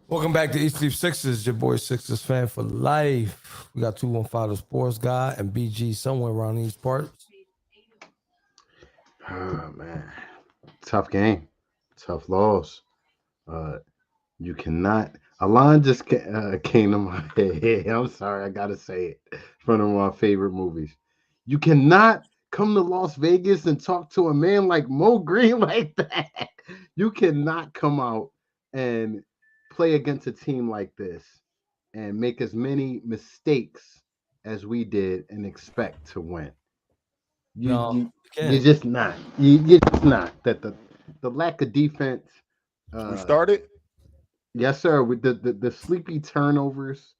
Welcome back to East Sleep Sixers, your boy Sixers fan for life. We got 215 the Sports Guy and BG somewhere around these parts. Oh man, tough game, tough loss. Uh, you cannot. A line just came to my head. I'm sorry, I gotta say it. One of my favorite movies. You cannot come to Las Vegas and talk to a man like Mo Green like that. You cannot come out and play against a team like this and make as many mistakes as we did and expect to win. You No, you you you're can't. just not. You're just not. That the lack of defense. We Uh, started. yes, sir. With the sleepy turnovers,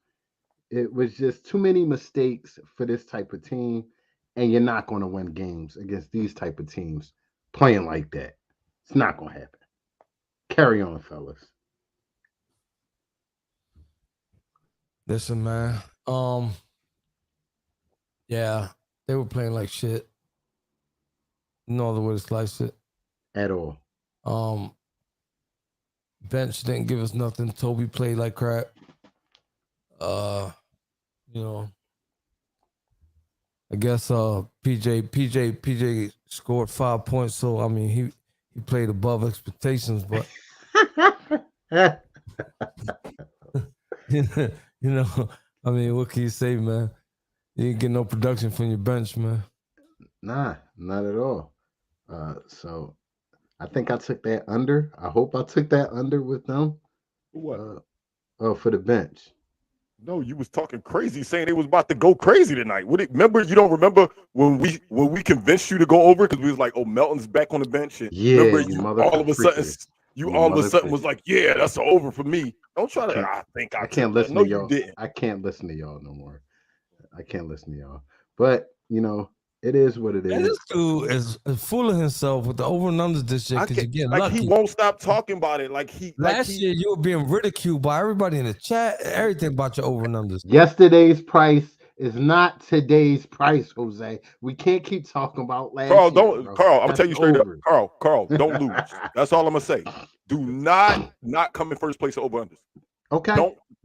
it was just too many mistakes for this type of team, and you're not going to win games against these type of teams playing like that. It's not going to happen. Carry on, fellas. Listen, man. Yeah, they were playing like shit. No other way to slice it. At all. Um, bench didn't give us nothing. Toby played like crap. Uh, you know, I guess PJ scored 5 points. So I mean he played above expectations, but you know, I mean, what can you say, man? You didn't get no production from your bench, man. Nah, not at all. So I think I took that under. I hope I took that under with them. What? Uh, for the bench. No, you was talking crazy, saying they was about to go crazy tonight. Remember, you don't remember when we convinced you to go over because we was like, oh, Melton's back on the bench, and Yeah, remember you you mother all of a sudden freakers. you You all of a mother sudden was freakers. like, yeah, that's an over for me. Don't try I to. can't I think I I took can't that. listen No, to you y'all. didn't. I can't listen to y'all no more. I can't listen to y'all. But it is what it Man, is. this dude is fooling himself with the over and unders this year I because you can't. get Like he lucky. won't stop talking about it. Last year, you were being ridiculed by everybody in the chat, everything about your over and unders. Yesterday's price is not today's price, Jose. We can't keep talking about last Carl, year, don't bro. Carl. I'm gonna That's tell you straight up, over. Carl, don't lose. That's all I'm gonna say. Do not come in first place over unders. Okay.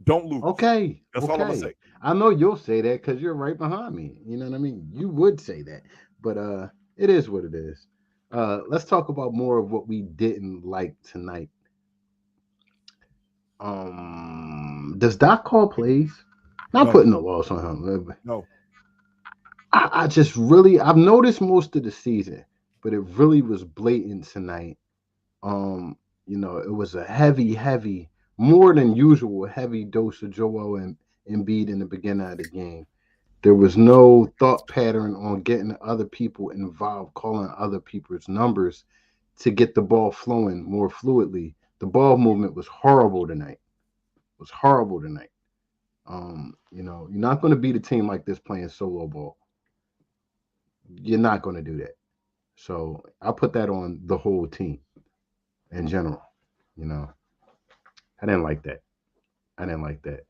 Don't lose. Okay. That's all I'm gonna Okay. say. I know you'll say that because you're right behind me. You know what I mean? You would say that. But it is what it is. Let's talk about more of what we didn't like tonight. Does Doc call plays? Not No, putting the loss on him. no. I just really I've noticed most of the season, but it really was blatant tonight. Um, it was a heavy, more than usual, heavy dose of Joel and Embiid in the beginning of the game. There was no thought pattern on getting other people involved, calling other people's numbers to get the ball flowing more fluidly. The ball movement was horrible tonight. Was horrible tonight. You're not going to beat a team like this playing solo ball. You're not going to do that. So I put that on the whole team in general. You know, I didn't like that. I didn't like that.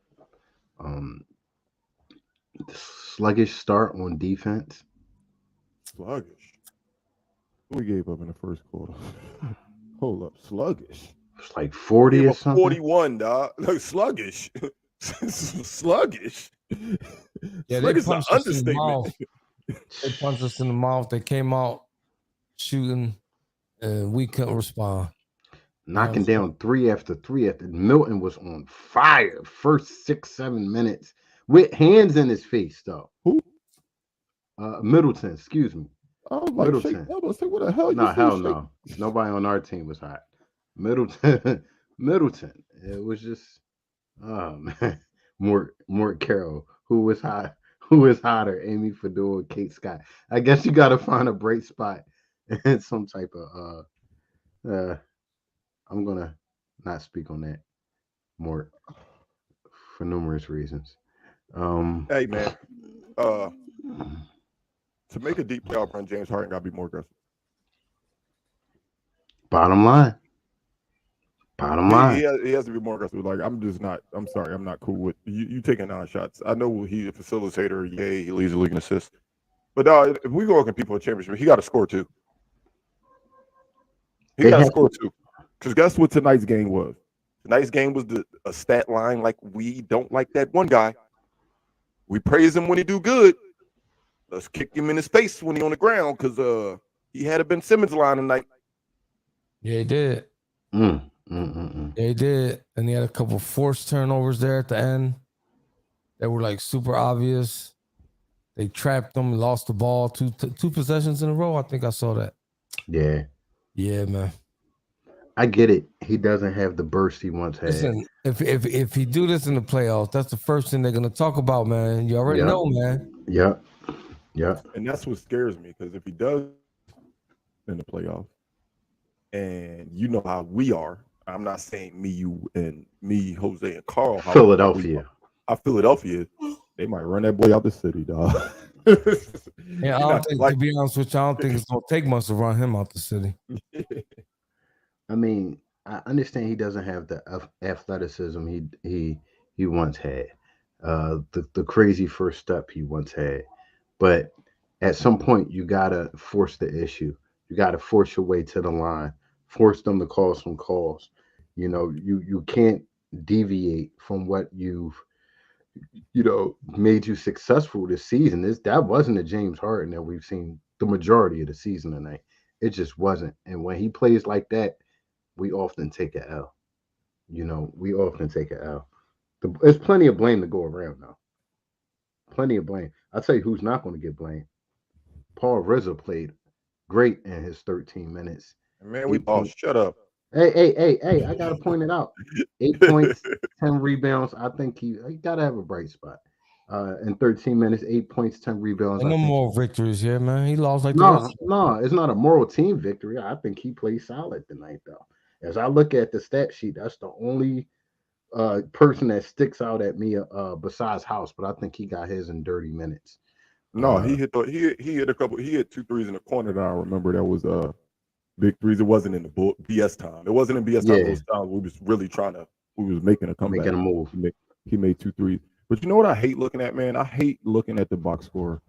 Um, the sluggish start on defense. Sluggish. We gave up in the first quarter. Hold up, sluggish. It's like We 40 gave or up something. 41, dog. Like sluggish. Sluggish. Yeah, they Sluggish is an punched us in the understatement. mouth. They punched us in the mouth. They came out shooting, and we couldn't respond. Knocking down three after three after Milton was on fire. First 6, 7 minutes with hands in his face though. Who? Middleton, excuse me. I was like, shake. Middleton. I was say, what the hell you No, say, hell shake? no. Nobody on our team was hot. Middleton. Middleton. It was just man. Mort Carroll. Who was hot? Who is hotter? Amy Fedor, Kate Scott. I guess you gotta find a bright spot and some type of I'm gonna not speak on that more for numerous reasons. Um Hey, man. Uh, to make a deep playoff run, James Harden got to be more aggressive. Bottom line. Bottom He line. has, he has to be more aggressive. Like I'm just not. I'm sorry. I'm not cool with you taking 9 shots. I know he's a facilitator. Yay, he leads the league in assists. But if we go compete for a championship, he got to score too. He They got to have score too. Because guess what tonight's game was? Tonight's game was a stat line like we don't like that one guy. We praise him when he do good. Let's kick him in his face when he on the ground because he had a Ben Simmons line tonight. Yeah, he did. Yeah, he did. And he had a couple forced turnovers there at the end that were like super obvious. They trapped him, lost the ball two possessions in a row. I think I saw that. Yeah. Yeah, man. I get it. He doesn't have the burst he once had. Listen, if he do this in the playoffs, that's the first thing they're gonna talk about, man. You already know, man. Yeah. And that's what scares me, because if he does in the playoffs, and you know how we are, I'm not saying me, you, and me, Jose, and Carl. Philadelphia. Philadelphia, they might run that boy out the city, dog. Yeah, I don't think, to be honest with you, I don't think it's gonna take much to run him out the city. I mean, I understand he doesn't have the athleticism he once had, the crazy first step he once had, but at some point you gotta force the issue. You gotta force your way to the line, force them to call some calls. You know, you can't deviate from what you've made you successful this season. That wasn't a James Harden that we've seen the majority of the season tonight. It just wasn't. And when he plays like that, we often take a L. We often take a L. There's plenty of blame to go around now. Plenty of blame. I'll tell you who's not going to get blamed. Paul Rizzo played great in his 13 minutes. Man, we lost. Shut up. Hey, I got to point it out. 8 points, 10 rebounds. I think he got to have a bright spot. In 13 minutes, 8 points, 10 rebounds. And no more victories here, man. He lost like no, it's not a moral team victory. I think he played solid tonight, though. As I look at the stat sheet, that's the only person that sticks out at me besides House, but I think he got his in dirty minutes. No, he hit a couple. He hit 2 threes in the corner that I remember. That was big threes. It wasn't in the BS time. It wasn't in BS time. Those times we was really we was making a comeback. Making a move. He made 2 threes. But you know what I hate looking at, man? I hate looking at the box score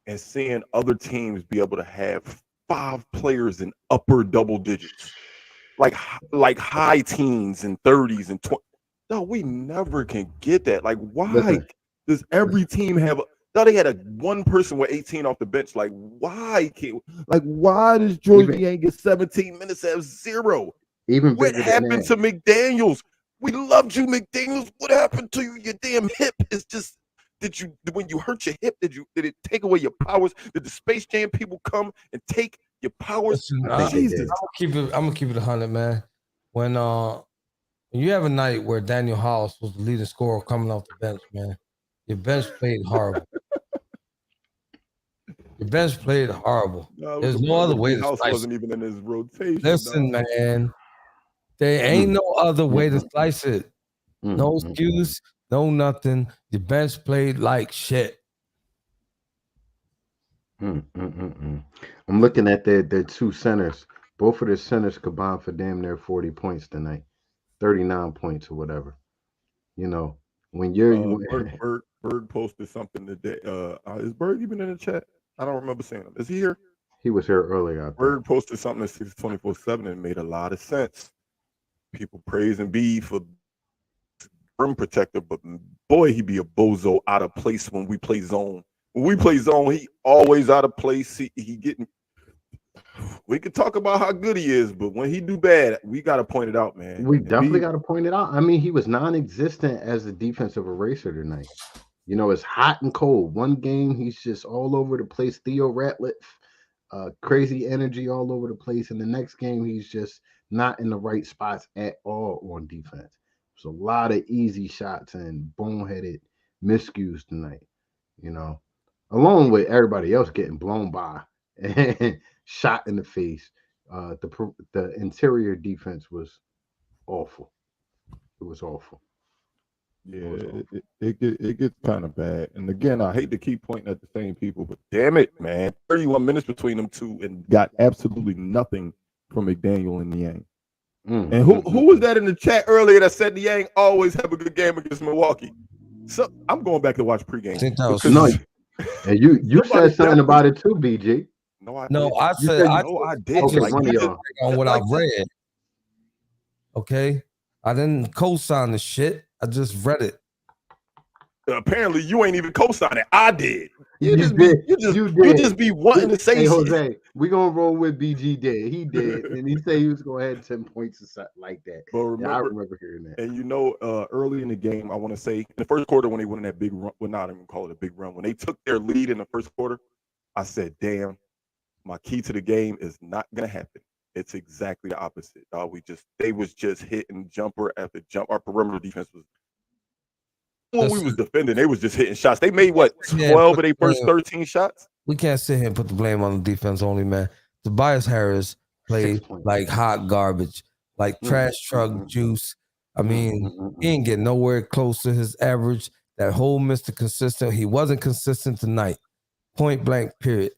and seeing other teams be able to have 5 players in upper double digits, like high teens and 30s and 20. No, we never can get that. Like, why does every team have? Now they had one person with 18 off the bench. Like, why does George Yang get 17 minutes have 0? What happened to McDaniels? We loved you, McDaniels. What happened to you? Your damn hip is just. When you hurt your hip, did it take away your powers? Did the Space Jam people come and take your powers? Listen, Jesus. I'm gonna keep it 100, man. When you have a night where Daniel House was the leading scorer coming off the bench, man, your bench played horrible. Your bench played horrible. There's no other way to House slice wasn't even in his rotation. Listen, man, there ain't no other way to slice it. No excuse, no nothing. The bench played like shit. I'm looking at their 2 centers. Both of their centers combined for damn near 40 points tonight, 39 points or whatever. When you're Berg posted something today. Is Berg even in the chat? I don't remember seeing him. Is he here? He was here earlier. Berg posted something at 624/7 and made a lot of sense. People praising B for rim protector, but boy, he be a bozo out of place when we play zone. When we play zone, he always out of place. He getting. We could talk about how good he is, but when he do bad, we got to point it out, man. We definitely got to point it out. I mean, he was non-existent as a defensive eraser tonight. It's hot and cold. One game, he's just all over the place. Theo Ratliff, crazy energy all over the place. And the next game, he's just not in the right spots at all on defense. There's a lot of easy shots and boneheaded miscues tonight, along with everybody else getting blown by and shot in the face. The interior defense was awful. It was awful. Yeah, it gets kind of bad. And again, I hate to keep pointing at the same people, but damn it, man. 31 minutes between them two and got absolutely nothing from McDaniel and Yang. And who was that in the chat earlier that said the Yang always have a good game against Milwaukee? So I'm going back to watch pregame. And you said something about it too, BG. I said I did. Okay, on what I've read. Okay. I didn't co-sign the shit. I just read it. Apparently, you ain't even co-signing it. I did. You did. You just be wanting to say Hey, shit. Jose, we gonna roll with BG did. He did, and he said he was gonna have 10 points or something like that. But Yeah, I remember hearing that. And you know, early in the game, I want to say in the first quarter when they went in that big run, well, not even call it a big run. When they took their lead in the first quarter, I said, "Damn, my key to the game is not gonna happen. It's exactly the opposite. They was just hitting jumper after jump. Our perimeter defense was when we was defending, they was just hitting shots. They made what 12 of their first 13 shots. We can't sit here and put the blame on the defense only, man. Tobias Harris played like hot garbage, like trash truck juice. I mean, he ain't getting nowhere close to his average. That whole Mr. Consistent, he wasn't consistent tonight. Point blank, period.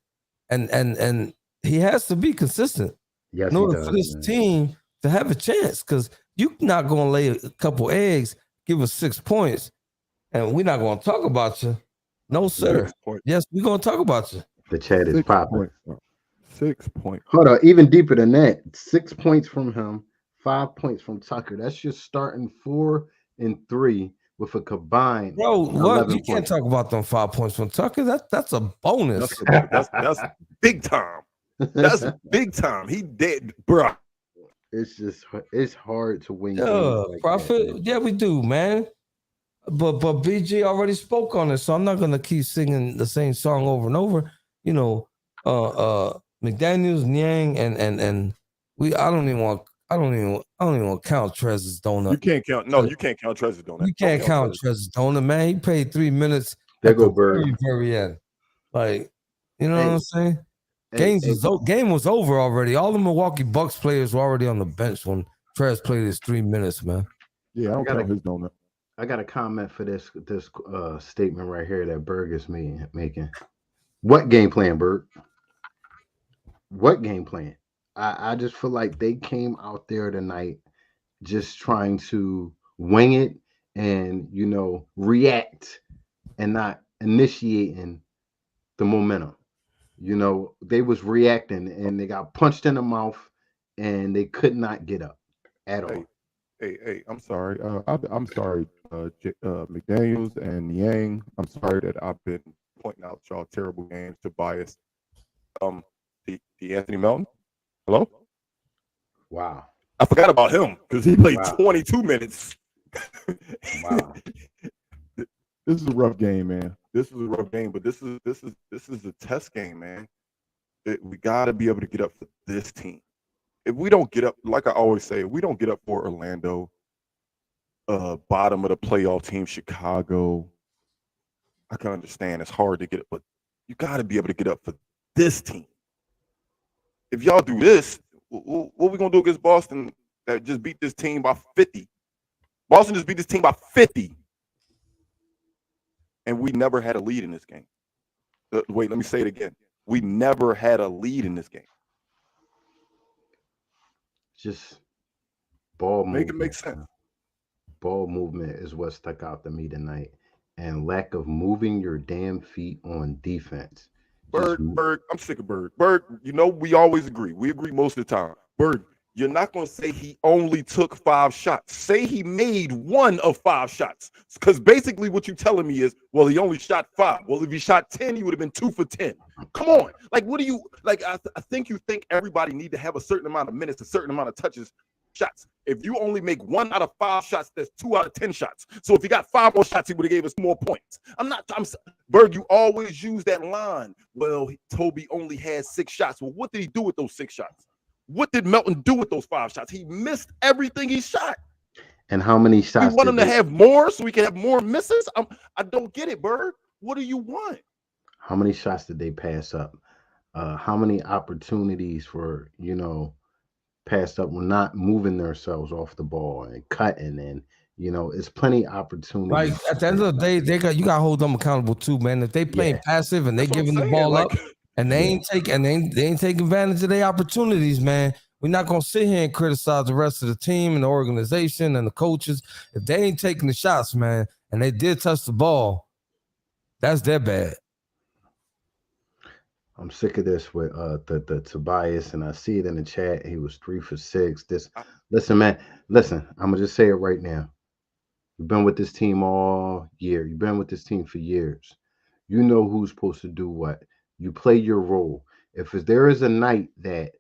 And he has to be consistent in order for this team to have a chance, because you're not going to lay a couple eggs, give us 6 points, and we're not going to talk about you. No, sir. Yes, we're going to talk about you. The chat is popping. 6 points. Hold on, even deeper than that. 6 points from him, 5 points from Tucker. That's just starting 4 and 3 with a combined. Bro, what? You can't talk about them 5 points from Tucker. That's a bonus. That's big time. That's big time. He dead, bro. It's hard to win. Yeah, like Prophet. Yeah, we do, man. But BG already spoke on it, so I'm not gonna keep singing the same song over and over. You know, McDaniels, Niang, and I don't even want to count Trez's donut. You can't count. No, you can't count Trez's donut. You can't count Trez's donut, man. He played 3 minutes. There go Bird. Very end. Like, you know what I'm saying? Game was over already. All the Milwaukee Bucks players were already on the bench when Trez played his 3 minutes, man. Yeah, I don't count his donut. I got a comment for this statement right here that Berg is making. What game plan, Berg? What game plan? I just feel like they came out there tonight just trying to wing it and, you know, react and not initiating the momentum. You know, they was reacting and they got punched in the mouth and they could not get up at all. Hey, I'm sorry. I'm sorry, McDaniels and Niang. I'm sorry that I've been pointing out y'all terrible games to bias. The Anthony Melton. Hello? Wow. I forgot about him because he played 22 minutes. Wow. This is a rough game, man. This is a rough game, but this is a test game, man. We got to be able to get up for this team. If we don't get up, like I always say, if we don't get up for Orlando, bottom of the playoff team, Chicago, I can understand it's hard to get up, but you got to be able to get up for this team. If y'all do this, what are we going to do against Boston that just beat this team by 50? Boston just beat this team by 50. And we never had a lead in this game. Wait, let me say it again. We never had a lead in this game. Just ball movement. Make it make sense. Ball movement is what stuck out to me tonight, and lack of moving your damn feet on defense. Berg, I'm sick of Berg. Berg, you know, we always agree. We agree most of the time. Berg, you're not going to say he only took 5 shots. Say he made 1 of 5 shots. Because basically what you're telling me is, well, he only shot 5. Well, if he shot 10, he would have been 2 for 10. Come on. Like, what do you, like, I think you think everybody need to have a certain amount of minutes, a certain amount of touches, shots. If you only make 1 out of 5 shots, that's 2 out of 10 shots. So if he got 5 more shots, he would have gave us more points. Berg, you always use that line. Well, Toby only had 6 shots. Well, what did he do with those 6 shots? What did Melton do with those 5 shots? He missed everything he shot. And how many shots? You want him to have more so we can have more misses? I don't get it, Berg. What do you want? How many shots did they pass up? How many opportunities for, you know, passed up, were not moving themselves off the ball and cutting, and you know, it's plenty of opportunities. Like at the end of the day, you got to hold them accountable too, man. If they playing passive and they giving the ball up and they ain't taking advantage of their opportunities, man, we're not gonna sit here and criticize the rest of the team and the organization and the coaches. If they ain't taking the shots, man, and they did touch the ball, that's their bad. I'm sick of this with the Tobias, and I see it in the chat. He was 3 for 6. This, I, listen, man. Listen, I'm gonna just say it right now. You've been with this team all year. You've been with this team for years. You know who's supposed to do what. You play your role. There is a night that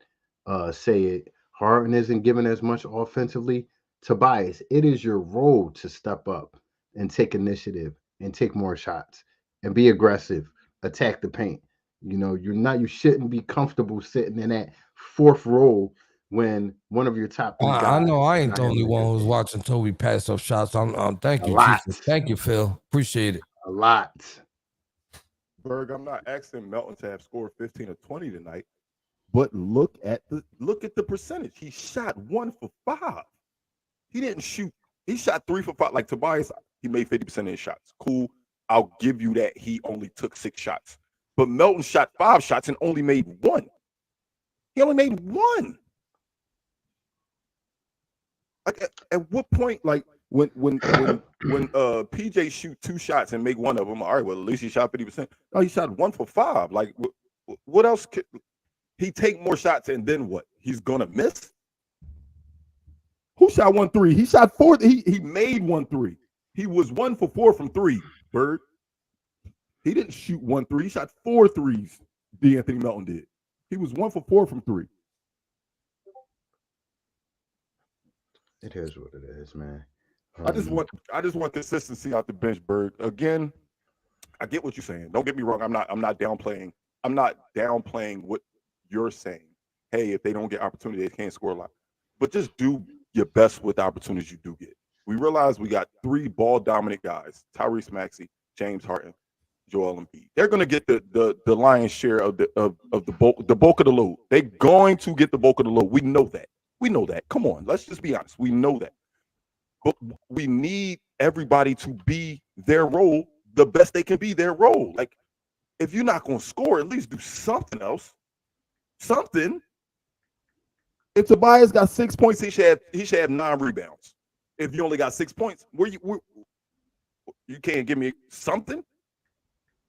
say it Harden isn't giving as much offensively, Tobias, it is your role to step up and take initiative and take more shots and be aggressive, attack the paint. You shouldn't be comfortable sitting in that fourth role when one of your top three I guys know I is ain't not the only having a one good who's game. watching Toby pass up shots. Thank A you, lot. Jesus. Thank you, Phil. Appreciate it. A lot. Berg, I'm not asking Melton to have scored 15 or 20 tonight, but look at the percentage. He shot 1 for 5. He didn't shoot. He shot 3 for 5. Like Tobias, he made 50% of his shots. Cool. I'll give you that. He only took 6 shots. But Melton shot 5 shots and only made 1. He only made 1. Like at what point, like when PJ shoot 2 shots and make 1 of them, all right, well, at least he shot 50%. No, he shot 1 for 5. Like what else could he take more shots and then what? He's gonna miss? Who shot 1 3? He shot 4. He made 1 3. He was 1 for 4 from 3. Bird. He didn't shoot 1 3. He shot 4 threes. D'Anthony Melton did. He was 1 for 4 from 3. It is what it is, man. I just want consistency out the bench, Bird. Again, I get what you're saying. Don't get me wrong. I'm not downplaying. I'm not downplaying what you're saying. Hey, if they don't get opportunity, they can't score a lot. But just do your best with the opportunities you do get. We realize we got 3 ball dominant guys: Tyrese Maxey, James Harden, Joel Embiid. They're going to get the lion's share of the bulk of the load. They're going to get the bulk of the load. We know that. We know that. Come on, let's just be honest. We know that. But we need everybody to be their role the best they can be their role. Like, if you're not going to score, at least do something else. Something. If Tobias got 6 points, he should have 9 rebounds. If you only got 6 points, you can't give me something?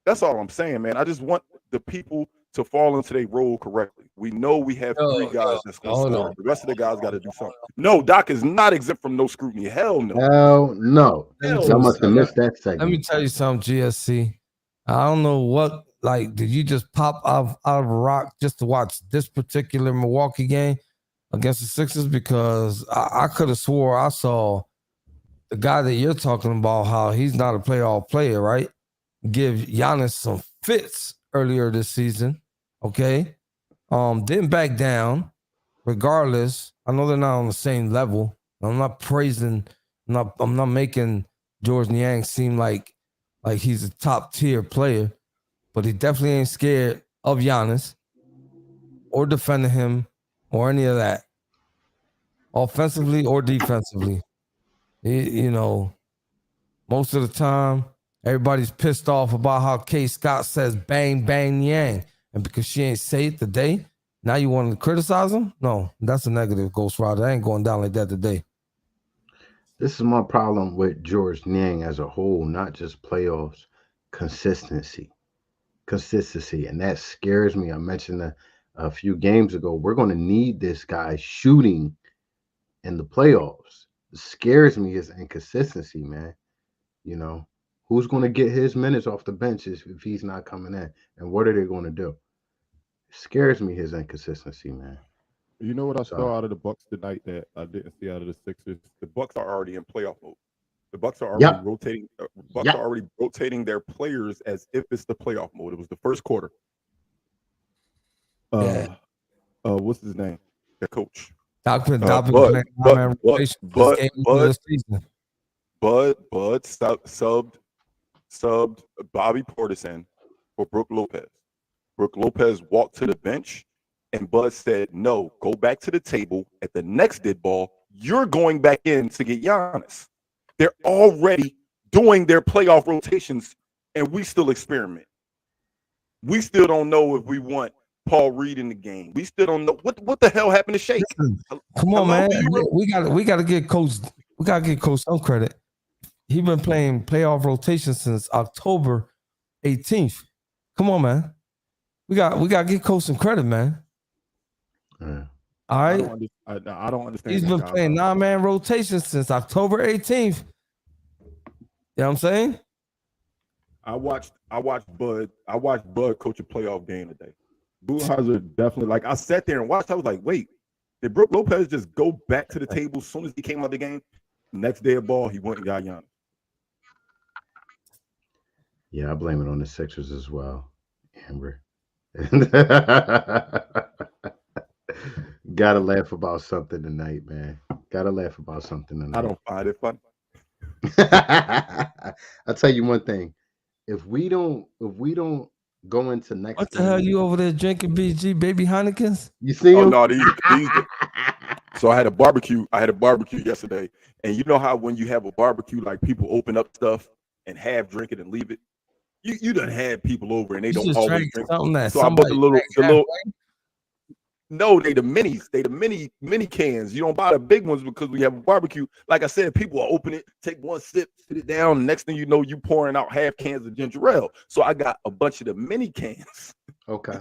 That's all I'm saying, man. I just want the people to fall into their role correctly. We know we have 3 guys that's going to score. The rest of the guys got to do something. No, Doc is not exempt from no scrutiny. Hell no. Hell no. Y'all must have missed that segment. Let me tell you something, GSC. I don't know what, did you just pop out of a rock just to watch this particular Milwaukee game against the Sixers? Because I could have swore I saw the guy that you're talking about, how he's not a playoff player, right? Give Giannis some fits earlier this season, okay? Didn't back down. Regardless, I know they're not on the same level. I'm not praising, I'm not making George Niang seem like he's a top tier player, but he definitely ain't scared of Giannis or defending him or any of that, offensively or defensively. Most of the time, everybody's pissed off about how K. Scott says bang, bang, yang. And because she ain't say it today, now you want to criticize him? No, that's a negative, Ghost Rider. I ain't going down like that today. This is my problem with George Niang as a whole, not just playoffs. Consistency. And that scares me. I mentioned a few games ago, we're going to need this guy shooting in the playoffs. It scares me, his inconsistency, man. Who's going to get his minutes off the bench if he's not coming in? And what are they going to do? It scares me, his inconsistency, man. You know what I saw out of the Bucks tonight that I didn't see out of the Sixers? The Bucks are already in playoff mode. The Bucks are already rotating. Are already rotating their players as if it's the playoff mode. It was the first quarter. What's his name? The coach. Bud subbed Bobby Portis in for Brook Lopez. Brook Lopez walked to the bench, and Bud said, "No, go back to the table. At the next dead ball, you're going back in to get Giannis." They're already doing their playoff rotations, and we still experiment. We still don't know if we want Paul Reed in the game. We still don't know what the hell happened to Shake. Come on, man. We got to get Coach some credit. He's been playing playoff rotation since October 18th. Come on, man. We got to give Coach some credit, man. Yeah. All I right. don't understand. He's that, been Kyle. playing 9-man rotation since October 18th. You know what I'm saying? I watched Bud coach a playoff game today. Budenholzer definitely, like, I sat there and watched. I was like, wait, did Brook Lopez just go back to the table as soon as he came out of the game? Next day of ball, he went and got Giannis. Yeah, I blame it on the Sixers as well, Amber. Gotta laugh about something tonight, man. Gotta laugh about something I tonight. don't find it funny. I'll tell you one thing. If we don't go into next What the hell game, you over there drinking, BG baby Heinekens? you see Oh him? no, these. So I had a barbecue yesterday, and you know how when you have a barbecue, like, people open up stuff and half drink it and leave it. You done had people over and they You don't just always drank drink. something that So I bought somebody the little. No, they the minis. They the mini cans. You don't buy the big ones because we have a barbecue. Like I said, people will open it, take one sip, sit it down. And next thing you know, you pouring out half cans of ginger ale. So I got a bunch of the mini cans. Okay.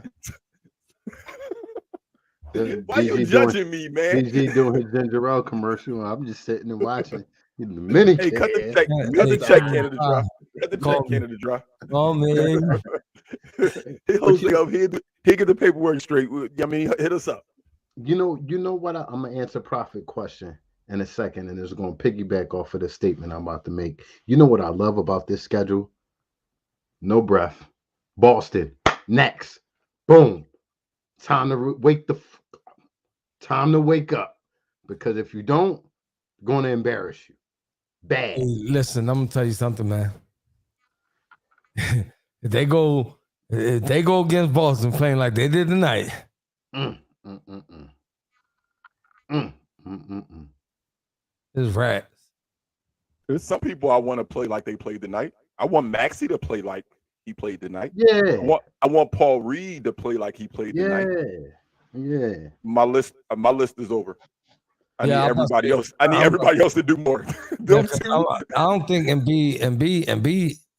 Why you judging me, man? DG doing his ginger ale commercial. I'm just sitting and watching. The mini Hey, cut the can. check. Cut the check Canada dry. Cut the Call check me. Canada dry. Oh man. He get the paperwork straight. I mean, hit us up. You know what? I'm gonna answer Prophet question in a second, and it's gonna piggyback off of the statement I'm about to make. You know what I love about this schedule? No breath. Boston next. Boom. Time to time to wake up, because if you don't, it's gonna embarrass you. Bad. Hey, listen, I'm gonna tell you something, man. if they go against Boston playing like they did tonight, Mm, mm, mm, mm. Mm, mm, mm, mm. it's rats. There's some people I want to play like they played tonight. I want Maxey to play like he played tonight. Yeah. I want Paul Reed to play like he played tonight. Yeah. My list is over. I need Yeah, everybody else. I need everybody else to do more. Yeah, Them 'cause two. I don't think Embiid.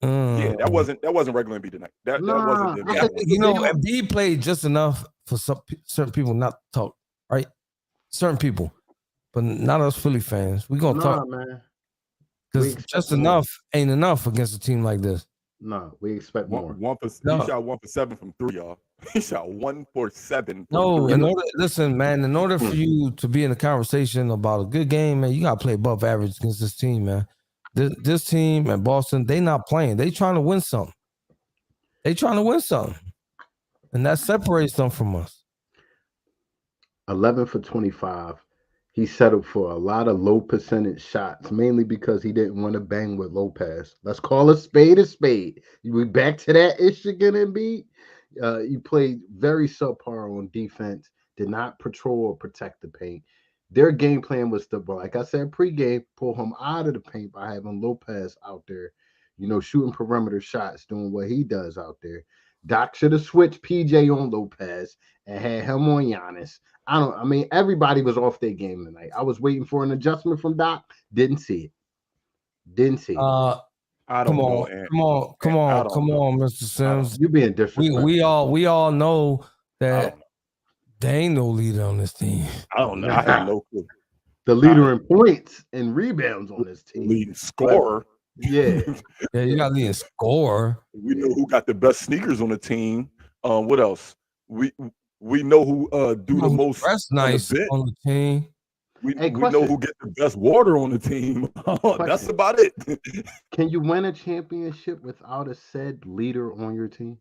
Yeah, that wasn't regular Embiid tonight. That wasn't the I I Embiid. think, Embiid played just enough for certain people not to talk, right? Certain people, but not us Philly fans. We gonna talk man. because just enough ain't enough against a team like this. No, we expect more. He shot 1 for 7 from 3, y'all. He shot 1 for 7. No, from 3. listen, man. In order for you to be in a conversation about a good game, man, you gotta play above average against this team, man. This team and Boston, they not playing. They trying to win something. And that separates them from us. 11 for 25. He settled for a lot of low percentage shots, mainly because he didn't want to bang with Lopez. Let's call a spade a spade. We back to that issue again, Embiid. You played very subpar on defense, did not patrol or protect the paint. Their game plan was to, like I said, pregame, pull him out of the paint by having Lopez out there, shooting perimeter shots, doing what he does out there. Doc should have switched PJ on Lopez and had him on Giannis. I mean, everybody was off their game tonight. I was waiting for an adjustment from Doc. Didn't see it. I don't know. Come on, Mr. Sims. You being disrespectful. We all know that there ain't no leader on this team. I don't know. I have no clue. The leader in points and rebounds on this team. Leading scorer. Yeah. Yeah, you got leading scorer. We know who got the best sneakers on the team. What else? We know who do the most. That's nice on the team. We know who get the best water on the team. That's about it. Can you win a championship without a said leader on your team?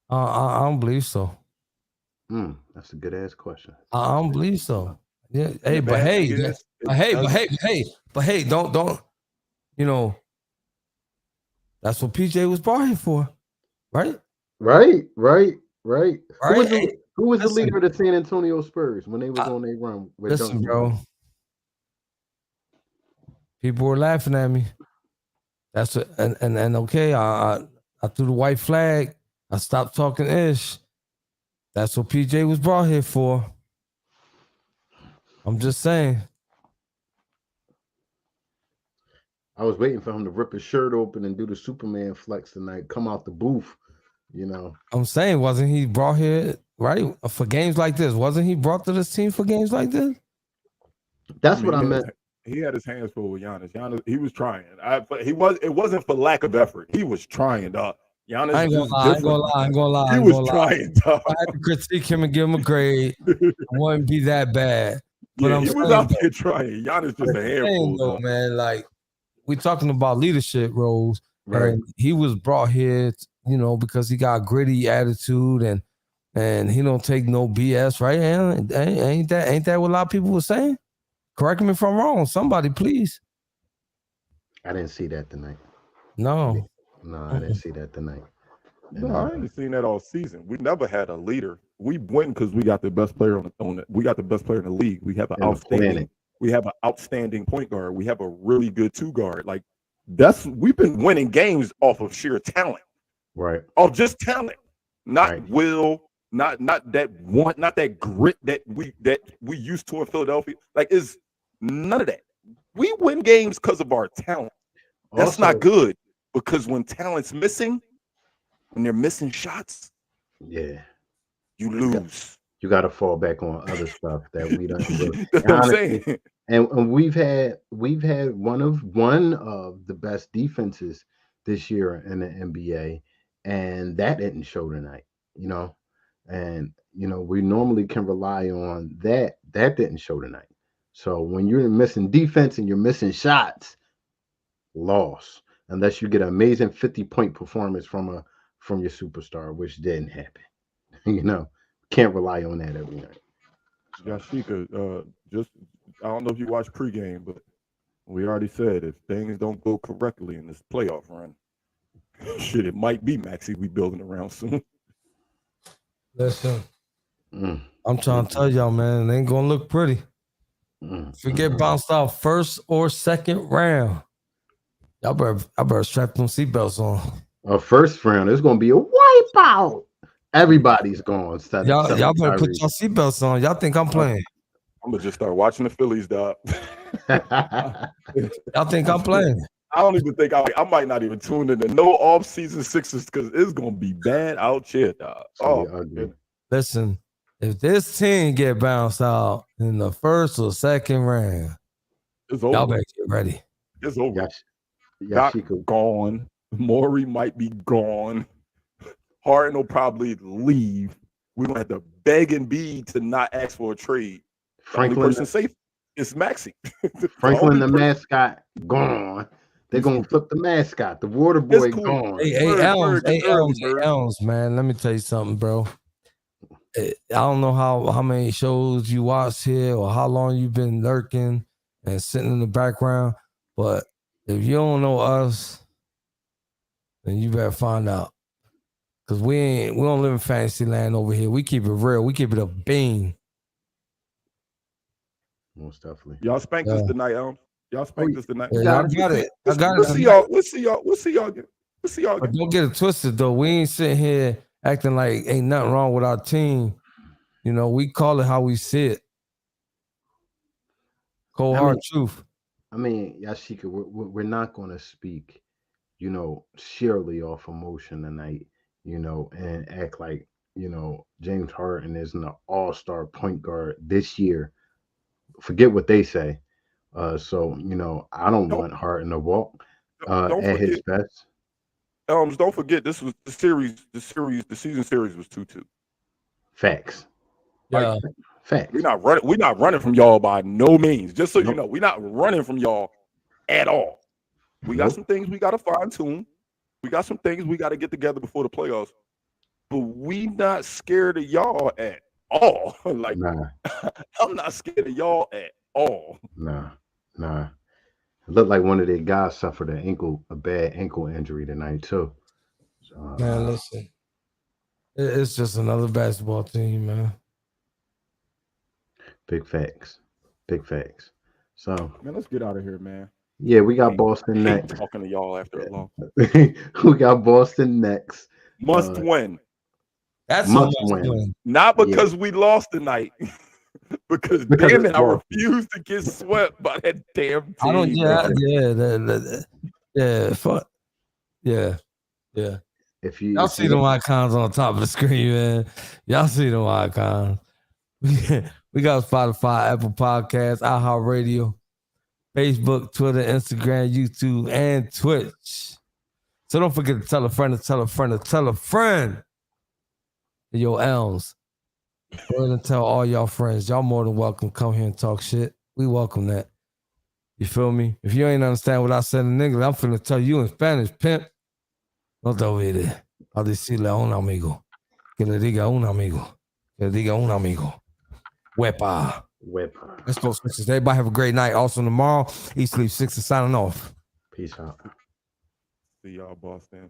I don't believe so. That's a good ass question. I don't believe so. Yeah. Hey, but hey, don't. That's what PJ was brought here for, right? Right. Who was the Listen, leader of the San Antonio Spurs when they was on their run? Listen, bro. People were laughing at me. And okay. I threw the white flag. I stopped talking ish. That's what PJ was brought here for. I'm just saying. I was waiting for him to rip his shirt open and do the Superman flex tonight. Come out the booth You know, I'm saying, wasn't he brought here right for games like this? Wasn't he brought to this team for games like this? that's what I meant. He had his hands full with Giannis. Giannis, he was trying. It wasn't for lack of effort. He was trying, dog. Giannis I ain't gonna is lie. I ain't different. gonna lie. I ain't gonna lie. I He ain't was gonna lie. trying, dog. I had to critique him and give him a grade. It wouldn't be that bad. But Yeah, I'm he was saying, out there trying. Giannis just a handful, though, dog. man, like we talking about leadership roles, Right. and he was brought here, because he got gritty attitude and he don't take no BS, right? And ain't that what a lot of people were saying? Correct me if I'm wrong. Somebody, please. I didn't see that tonight. No. No, I didn't see that tonight. No, I ain't seen that all season. We never had a leader. We win because we got the best player we got the best player in the league. We have an outstanding point guard. We have a really good two guard. Like we've been winning games off of sheer talent. Right. Off just talent. Not Right. will, not that grit that we used to in Philadelphia. Like is none of that. We win games because of our talent. That's Also, not good because when talent's missing, when they're missing shots, yeah, you lose. you got to fall back on other stuff that we don't. That's what I'm saying. And we've had one of the best defenses this year in the NBA, and that didn't show tonight. And we normally can rely on that. That didn't show tonight. So when you're missing defense and you're missing shots, loss. Unless you get an amazing 50-point performance from your superstar, which didn't happen. Can't rely on that every night. Yashika, I don't know if you watched pregame, but we already said if things don't go correctly in this playoff run, shit, it might be Maxey we building around soon. Listen, I'm trying to tell y'all, man, it ain't gonna look pretty. If we get bounced out first or second round, I better strap them seatbelts on. First round, it's gonna be a wipeout. Everybody's gone. Y'all better put your seatbelts on. Y'all think I'm playing? I'm gonna just start watching the Phillies, dog. Y'all think I'm playing? I don't even think I might not even tune in to no off-season Sixers because it's gonna be bad out here, dog. Listen, if this team get bounced out in the first or second round, it's over. Y'all better get ready. It's over. Yashika gone. Maury might be gone. Harden will probably leave. We're gonna have to beg and beg to not ask for a trade. Franklin, the only person safe is Maxey. Franklin, the mascot, gone. They're gonna flip the mascot. The water boy gone. Hey, Elms, man. Let me tell you something, bro. I don't know how many shows you watch here or how long you've been lurking and sitting in the background, but if you don't know us, then you better find out. Cause we don't live in fantasy land over here. We keep it real. We keep it a bean. Most definitely. Y'all spanked us tonight, Elms. Y'all spanked us tonight. Yeah, I got it. We'll see y'all. We'll see y'all again. But don't get it twisted though. We ain't sitting here acting like ain't nothing wrong with our team. We call it how we see it. Cold hard truth. I mean, Yashika, we're not going to speak, sheerly off emotion tonight, and act like, James Harden is an all-star point guard this year. Forget what they say. So, I don't want Harden to walk at his best. Elms, don't forget this was the season series was 2-2. Facts. Yeah. Facts. We're not running from y'all by no means. Just so you know, we're not running from y'all at all. We got some things we got to fine tune. We got some things we got to get together before the playoffs. But we not scared of y'all at all. Like, nah. I'm not scared of y'all at all. Nah. It looked like one of their guys suffered a bad ankle injury tonight too. Man, listen, it's just another basketball team, man. Big facts. So, man, let's get out of here, man. Yeah, we got Boston next. Talking to y'all after a long. We got Boston next. Must win. That's must win. Not because we lost tonight. because damn it, I refuse to get swept by that damn team. Fuck. Yeah. If you Y'all see them icons on top of the screen, man. Y'all see them icons. We got Spotify, Apple Podcasts, iHeartRadio, Facebook, Twitter, Instagram, YouTube, and Twitch. So don't forget to tell a friend to tell a friend to tell a friend. Yo, Elms. Go ahead and tell all y'all friends. Y'all more than welcome. Come here and talk shit. We welcome that. You feel me? If you ain't understand what I said in English, I'm finna tell you in Spanish, pimp. No te olvides. A decirle a un amigo. Que le diga a un amigo. Que le diga a un amigo. Wepa. Let's go, Sixers. Everybody have a great night. Also tomorrow, Eat Sleep 6 is signing off. Peace out. See y'all, Boston.